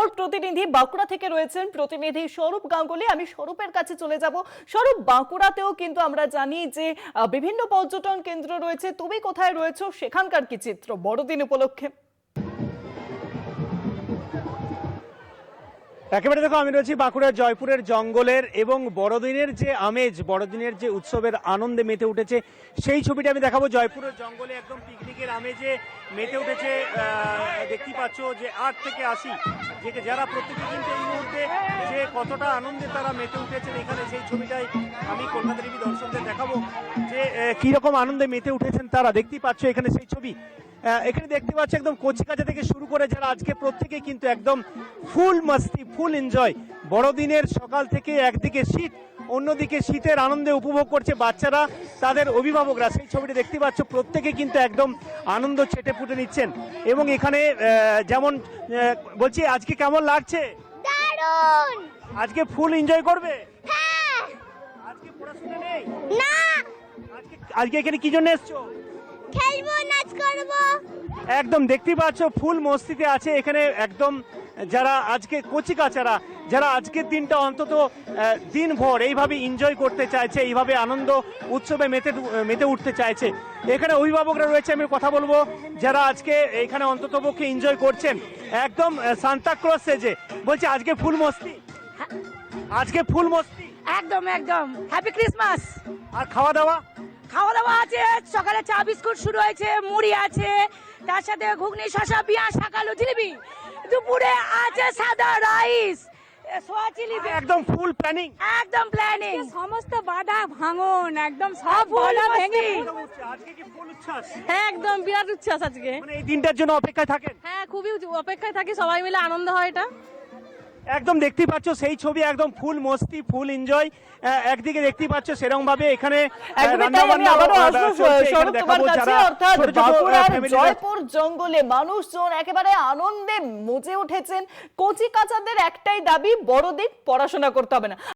অপর প্রতিনিধি বাঁকুড়া থেকে রয়েছেন প্রতিনিধি স্বরূপ গাঙ্গুলি। আমি স্বরূপের কাছে চলে যাব। স্বরূপ, বাঁকুড়াতেও কিন্তু আমরা জানি যে বিভিন্ন পর্যটন কেন্দ্র রয়েছে, তুমি কোথায় রয়েছো, সেখানকার কি চিত্র বড়দিন উপলক্ষে? একেবারে দেখো, আমি রয়েছি বাঁকুড়ার জয়পুরের জঙ্গলের এবং বড়দিনের যে আমেজ, বড়দিনের যে উৎসবের আনন্দে মেতে উঠেছে সেই ছবিটা আমি দেখাবো। জয়পুরের জঙ্গলে একদম পিকনিকের আমেজে মেতে উঠেছে। দেখতে পাচ্ছ যে 8 থেকে 80 যারা প্রত্যেকে কিন্তু এই মুহূর্তে যে কতটা আনন্দে তারা মেতে উঠেছেন এখানে, সেই ছবিটাই আমি কলকাতা টিভি দর্শকদের দেখাবো যে কিরকম আনন্দে মেতে উঠেছেন তারা। দেখতেই পাচ্ছ এখানে সেই ছবি। এখানে দেখতে পাচ্ছ একদম কচিকাঁচা থেকে শুরু করে যারা আজকে প্রত্যেকে কিন্তু একদম ফুল মাস্তি, ফুল এনজয়। বড়দিনের সকাল থেকে একদিকে শীত, অন্যদিকে শীতের আনন্দে উপভোগ করছে বাচ্চারা, তাদের অভিভাবকরা। সেই ছবিটা দেখতে পাচ্ছ, প্রত্যেকে কিন্তু একদম আনন্দ চেটে ফুটে নিচ্ছেন। এবং এখানে যেমন বলছি, আজকে কেমন লাগছে? দারুণ! আজকে ফুল এনজয় করবে? হ্যাঁ। আজকে পড়াশোনা নেই? না, আজকে এখানে কি জন্য এসছো? খেলবো, নাচ করব। একদম দেখতে পাচ্ছ ফুল মস্তিতে আছে এখানে। একদম যারা আজকে কচিকাচারা, যারা আজকের দিনটা অন্তত দিনভর এইভাবে এনজয় করতে চাইছে, এইভাবে আনন্দ উৎসবে মেতে উঠতে চাইছে। এখানে অভিভাবকরা রয়েছে, আমি কথা বলবো, যারা আজকে এখানে অন্তত পক্ষে এনজয় করছেন একদম সান্তা ক্লজ সেজে। বলছে আজকে ফুল মস্তি, আজকে ফুল মস্তি। একদম একদম হ্যাপি ক্রিসমাস। আর খাওয়া দাওয়া? খাওয়া দাওয়া আছে, সকালে চা বিস্কুট শুরু হয়েছে, মুড়ি আছে, তার সাথে ঘুগনি, শসা, পেঁয়াজ, শাকালু, জিলিপি। দুপুরে আছে সাদা রাইস, সোয়া চিলি। একদম ফুল প্ল্যানিং, একদম প্ল্যানিং, সমস্ত বাধা ভাঙন, একদম সব বাধা ভেঙে আজকে কি ফুল উচ্ছ্বাস? একদম বিরাট উচ্ছ্বাস আজকে। মানে এই দিনটার জন্য অপেক্ষায় থাকেন? হ্যাঁ, খুবই অপেক্ষায় থাকি, সবাই মিলে আনন্দ হয় এটা। একদম দেখতে পাচ্ছ সেই ছবি, একদম ফুল মস্তি, ফুল এনজয়। একদিকে দেখতে পাচ্ছ সেরকম ভাবে এখানে জয়পুর জঙ্গলে মানুষজন একেবারে আনন্দে মজে উঠেছেন। কচি কাচাদের একটাই দাবি, বড়দিন পড়াশোনা করতে হবে না।